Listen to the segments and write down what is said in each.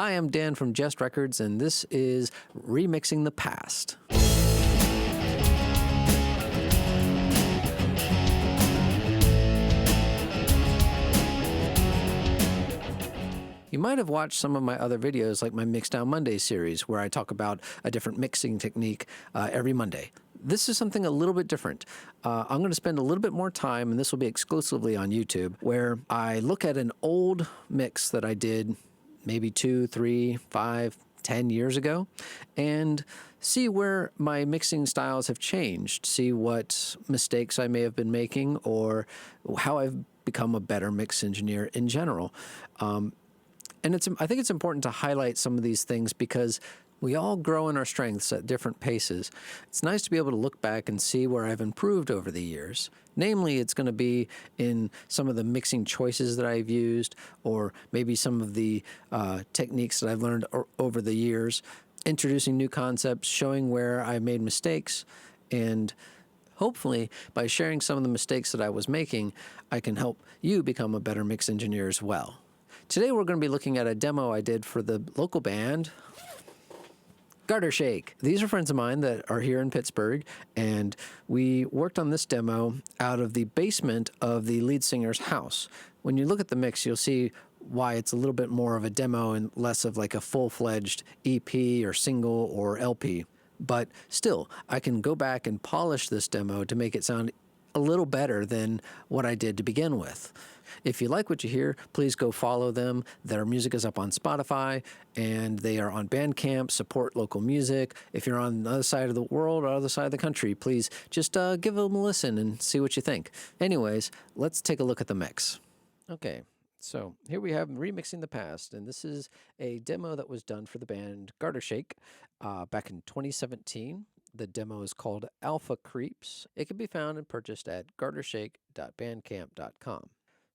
Hi, I'm Dan from Jest Records, and this is Remixing the Past. You might have watched some of my other videos, like my Mixdown Monday series, where I talk about a different mixing technique every Monday. This is something a little bit different. I'm going to spend a little bit more time, and this will be exclusively on YouTube, where I look at an old mix that I did maybe 2, 3, 5, 10 years ago, and see where my mixing styles have changed, see what mistakes I may have been making, or how I've become a better mix engineer in general. And I think it's important to highlight some of these things because we all grow in our strengths at different paces. It's nice to be able to look back and see where I've improved over the years. Namely, it's going to be in some of the mixing choices that I've used, or maybe some of the techniques that I've learned over the years, introducing new concepts, showing where I made mistakes, and hopefully by sharing some of the mistakes that I was making, I can help you become a better mix engineer as well. Today we're going to be looking at a demo I did for the local band, Garter Shake. These are friends of mine that are here in Pittsburgh, and we worked on this demo out of the basement of the lead singer's house. When you look at the mix, you'll see why it's a little bit more of a demo and less of like a full-fledged EP or single or LP. But still, I can go back and polish this demo to make it sound a little better than what I did to begin with. If you like what you hear, please go follow them. Their music is up on Spotify, and they are on Bandcamp. Support local music. If you're on the other side of the world or other side of the country, please just give them a listen and see what you think. Anyways, let's take a look at the mix. Okay, so here we have Remixing the Past, and this is a demo that was done for the band Garter Shake back in 2017. The demo is called Alpha Creeps. It can be found and purchased at gartershake.bandcamp.com.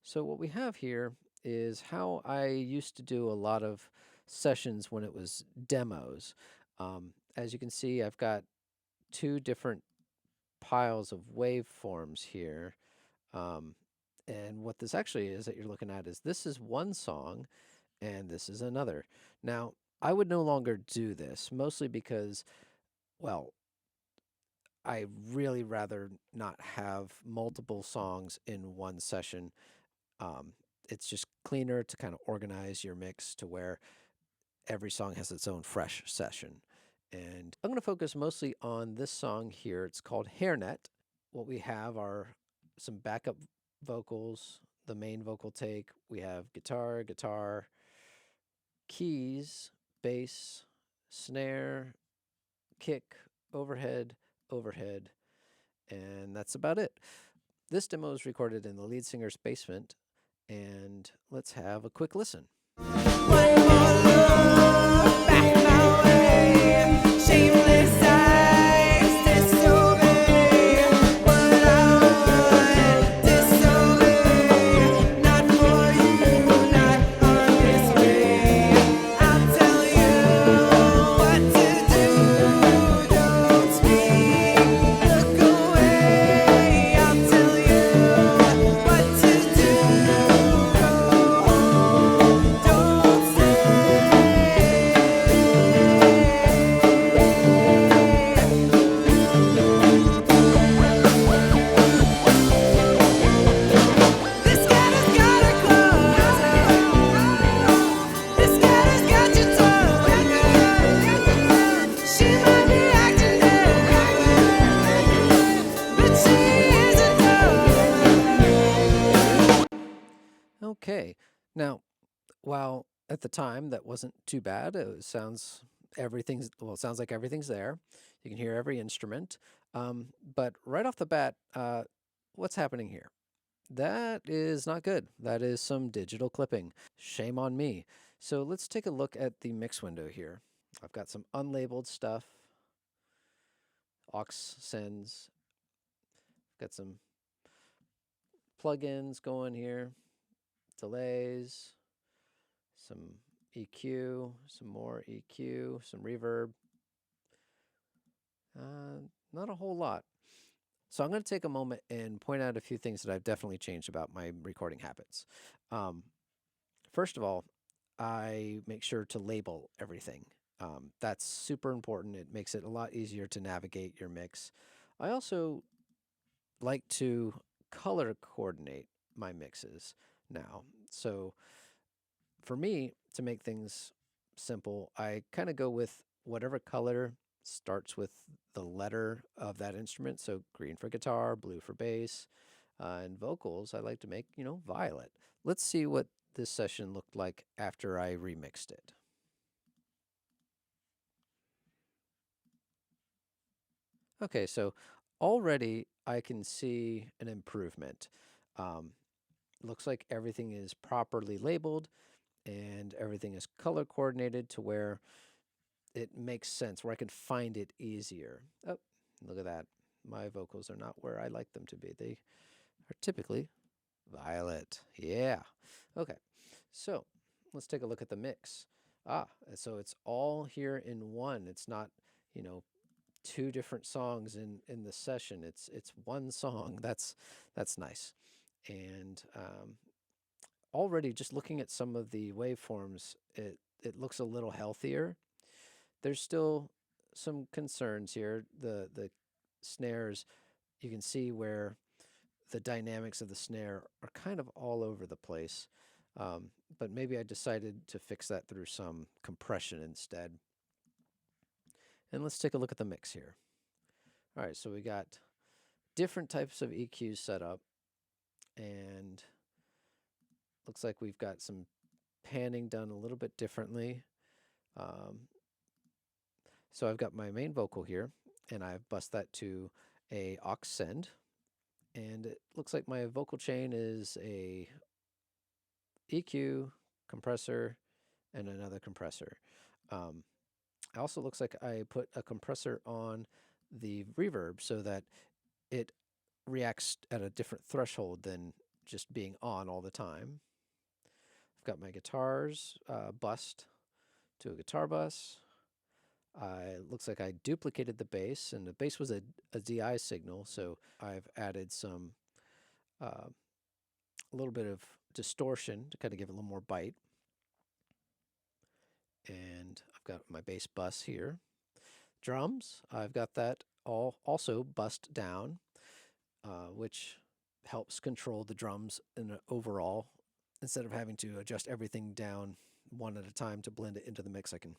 So what we have here is how I used to do a lot of sessions when it was demos. As you can see, I've got two different piles of waveforms here. And what this actually is that you're looking at is this is one song and this is another. Now, I would no longer do this, mostly because, well, I really rather not have multiple songs in one session. It's just cleaner to kind of organize your mix to where every song has its own fresh session. And I'm going to focus mostly on this song here. It's called Hairnet. What we have are some backup vocals, the main vocal take. We have guitar, keys, bass, snare, kick, overhead, and that's about it. This demo is recorded in the lead singer's basement, and let's have a quick listen. Okay, now, while at the time that wasn't too bad, it sounds like everything's there. You can hear every instrument, but right off the bat, what's happening here? That is not good. That is some digital clipping. Shame on me. So let's take a look at the mix window here. I've got some unlabeled stuff, aux sends, got some plugins going here. Delays, some EQ, some more EQ, some reverb. Not a whole lot. So I'm going to take a moment and point out a few things that I've definitely changed about my recording habits. First of all, I make sure to label everything. That's super important. It makes it a lot easier to navigate your mix. I also like to color coordinate my mixes now. So for me, to make things simple, I kind of go with whatever color starts with the letter of that instrument. So green for guitar, blue for bass, and vocals, I like to make, violet. Let's see what this session looked like after I remixed it. Okay, so already I can see an improvement. Um, looks like everything is properly labeled and everything is color coordinated to where it makes sense, where I can find it easier. Oh, look at that. My vocals are not where I like them to be. They are typically violet. Yeah. Okay. So let's take a look at the mix. So it's all here in one. It's not, you know, two different songs in the session. It's one song. That's nice. And already just looking at some of the waveforms, it looks a little healthier. There's still some concerns here. The snares, you can see where the dynamics of the snare are kind of all over the place. But maybe I decided to fix that through some compression instead. And let's take a look at the mix here. All right, so we got different types of EQs set up, and looks like we've got some panning done a little bit differently. So I've got my main vocal here, and I've bussed that to a aux send, and it looks like my vocal chain is a EQ, compressor, and another compressor. It also looks like I put a compressor on the reverb so that it reacts at a different threshold than just being on all the time. I've got my guitars bussed to a guitar bus. Looks like I duplicated the bass, and the bass was a DI signal, so I've added some a little bit of distortion to kind of give it a little more bite. And I've got my bass bus here. Drums, I've got that all also bussed down, which helps control the drums in an overall. Instead of having to adjust everything down one at a time to blend it into the mix, I can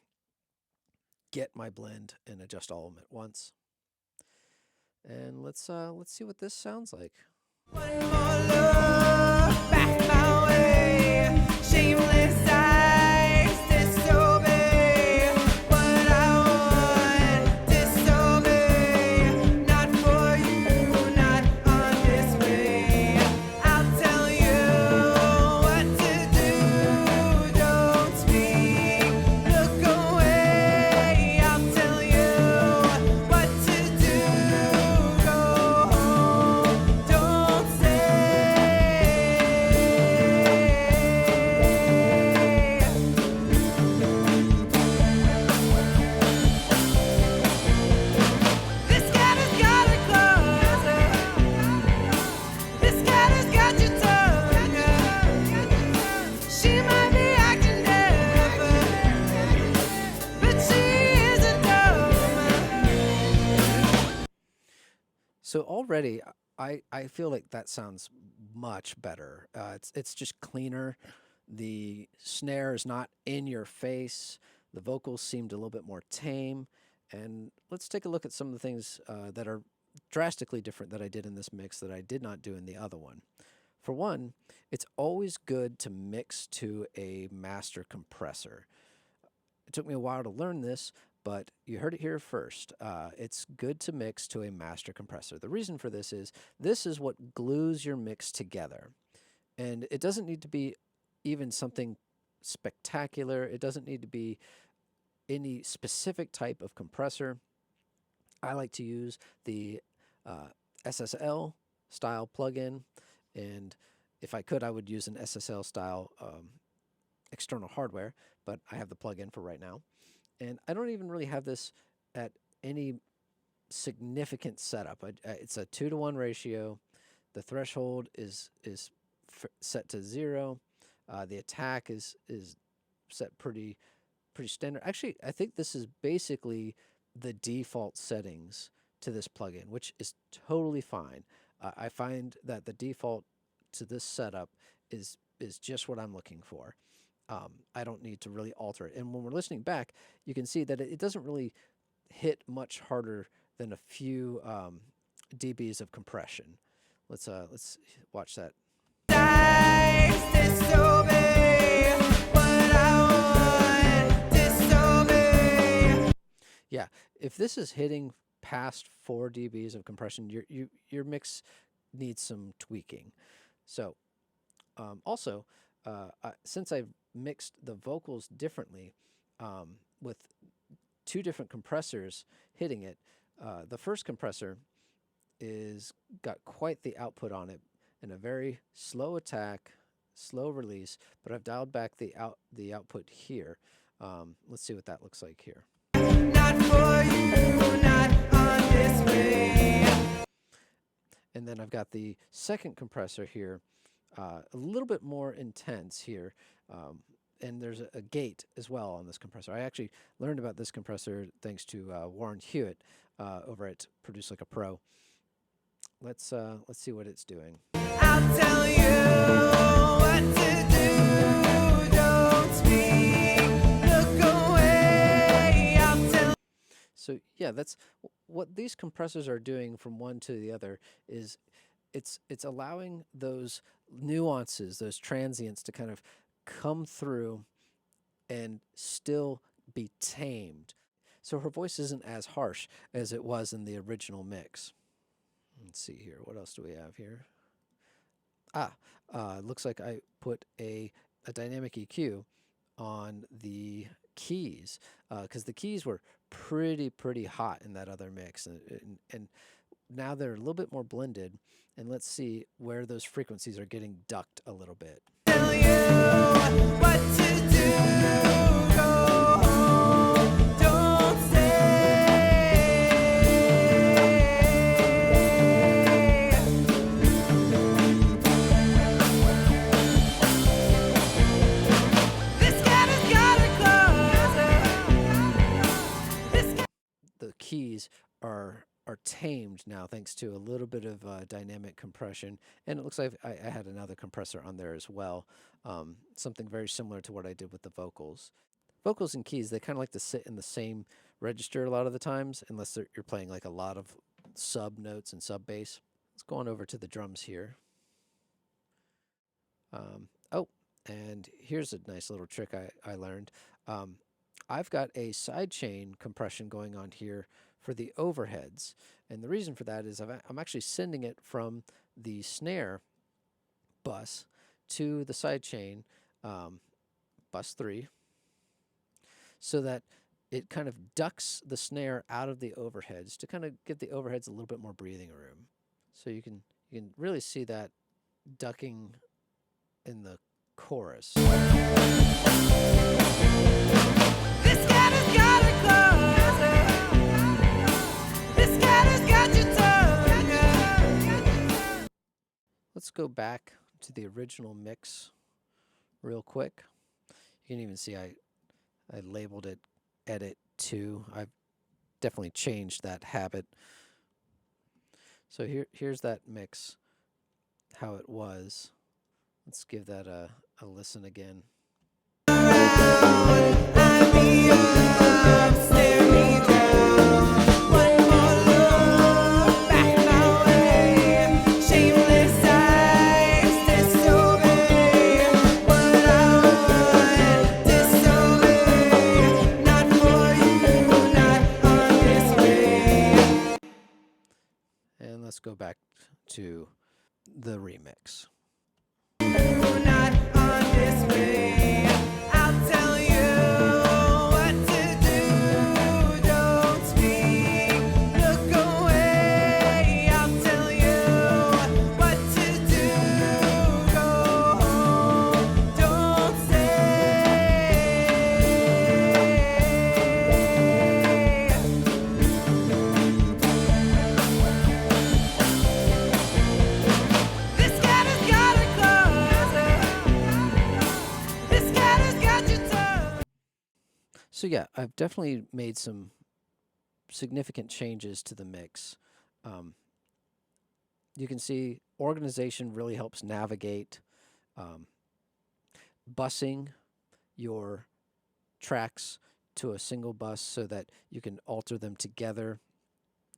get my blend and adjust all of them at once. And let's see what this sounds like. One more look back my way, shameless eyes disobey what I want, disobey, not for you, not on this way. I'll tell you what to do, don't speak, look away. I'll tell you what to do, go home, don't say. This cat has got her clothes. This cat has got your tongue. She might be acting deaf, but she isn't dumb. So already, I feel like that sounds much better. It's just cleaner. The snare is not in your face. The vocals seemed a little bit more tame. And let's take a look at some of the things that are drastically different that I did in this mix that I did not do in the other one. For one, it's always good to mix to a master compressor. It took me a while to learn this, but you heard it here first. It's good to mix to a master compressor. The reason for this is what glues your mix together. And it doesn't need to be even something spectacular. It doesn't need to be any specific type of compressor. I like to use the SSL style plugin, and if I could, I would use an SSL style external hardware, but I have the plugin for right now. And I don't even really have this at any significant setup. It's a 2-to-1 ratio. The threshold is set to 0. The attack is set pretty standard. Actually, I think this is basically the default settings to this plugin, which is totally fine. I find that the default to this setup is just what I'm looking for. I don't need to really alter it. And when we're listening back, you can see that it doesn't really hit much harder than a few dBs of compression. Let's watch that. Yeah, if this is hitting past 4 dBs of compression, your mix needs some tweaking. So also, since I've mixed the vocals differently with 2 different compressors hitting it, the first compressor got quite the output on it and a very slow attack, slow release, but I've dialed back the output here. Let's see what that looks like here. Not for you, not on this way. And then I've got the second compressor here, a little bit more intense here, and there's a gate as well on this compressor. I actually learned about this compressor thanks to Warren Hewitt over at Produce Like a Pro. Let's see what it's doing. I'll tell you what to do. Don't speak. Look away. I'll tell. So yeah, that's what these compressors are doing from one to the other. Is it's allowing those nuances, those transients, to kind of come through and still be tamed. So her voice isn't as harsh as it was in the original mix. Let's see here. What else do we have here? Looks like I put a dynamic EQ on the keys because the keys were pretty hot in that other mix, and now they're a little bit more blended. And let's see where those frequencies are getting ducked a little bit. Tell you what to do. Go home. Don't stay. This cat has got a closer. The keys are tamed now thanks to a little bit of dynamic compression, and it looks like I had another compressor on there as well, something very similar to what I did with the vocals. Vocals and keys, they kind of like to sit in the same register a lot of the times, unless you're playing like a lot of sub notes and sub bass. Let's go on over to the drums here. Oh, and here's a nice little trick I learned. I've got a sidechain compression going on here for the overheads, and the reason for that is I'm actually sending it from the snare bus to the sidechain bus 3, so that it kind of ducks the snare out of the overheads to kind of give the overheads a little bit more breathing room. So you can really see that ducking in the chorus. This cat has got a closer. This cat has got your tongue. Let's go back to the original mix real quick. You can even see I labeled it Edit 2. I've definitely changed that habit. So here's that mix, how it was. Let's give that a listen again. And let's go back to the remix. Not on this way. I'll tell you what to do. Don't speak. Look away. I'll tell you what to do. Go home. Don't stay. This cat has got a closer. This So yeah, I've definitely made some significant changes to the mix. You can see organization really helps navigate. Um, Busing your tracks to a single bus so that you can alter them together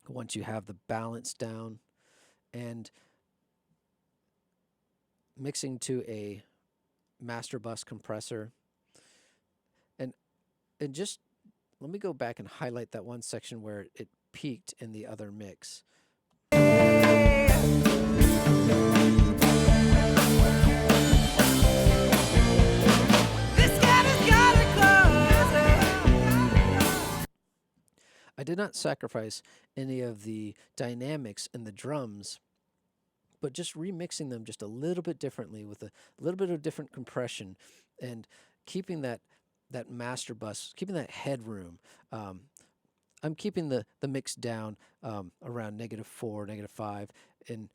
once you have the balance down, and mixing to a master bus compressor. And just let me go back and highlight that one section where it peaked in the other mix. I did not sacrifice any of the dynamics in the drums, but just remixing them just a little bit differently with a little bit of different compression and keeping that master bus, keeping that headroom. I'm keeping the mix down around -4, -5, and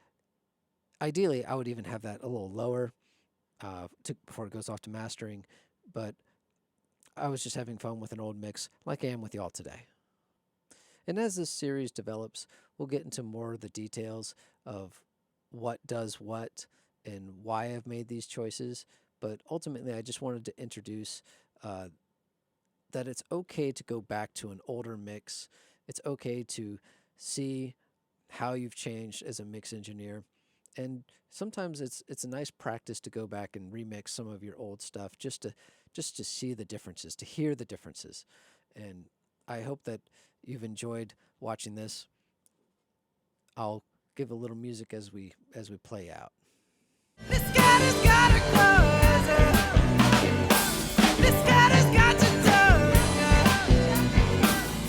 ideally I would even have that a little lower before it goes off to mastering, but I was just having fun with an old mix like I am with y'all today. And as this series develops, we'll get into more of the details of what does what and why I've made these choices. But ultimately, I just wanted to introduce that it's okay to go back to an older mix. It's okay to see how you've changed as a mix engineer. And sometimes it's a nice practice to go back and remix some of your old stuff just to see the differences, to hear the differences. And I hope that you've enjoyed watching this. I'll give a little music as we play out. This cat has got a closer. This cat has got to turn.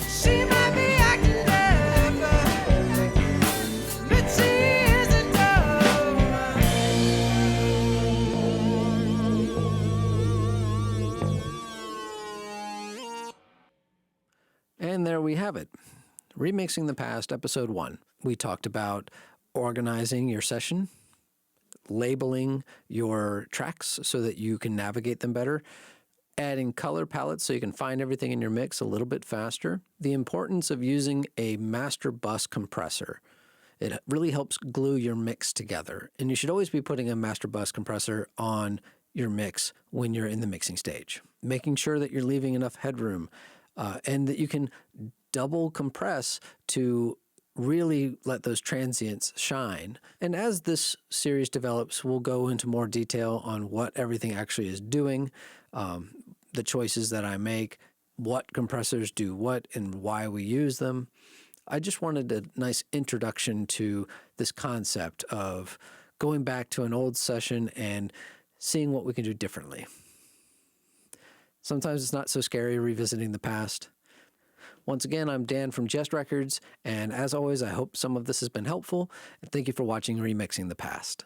She might be acting deaf, but she isn't dumb. And there we have it. Remixing the Past, Episode 1. We talked about organizing your session, labeling your tracks so that you can navigate them better, adding color palettes so you can find everything in your mix a little bit faster, the importance of using a master bus compressor. It really helps glue your mix together, and you should always be putting a master bus compressor on your mix when you're in the mixing stage, making sure that you're leaving enough headroom and that you can double compress to really let those transients shine. And as this series develops, we'll go into more detail on what everything actually is doing, the choices that I make, what compressors do what, and why we use them. I just wanted a nice introduction to this concept of going back to an old session and seeing what we can do differently. Sometimes it's not so scary revisiting the past. Once again, I'm Dan from Jest Records, and as always, I hope some of this has been helpful, and thank you for watching Remixing the Past.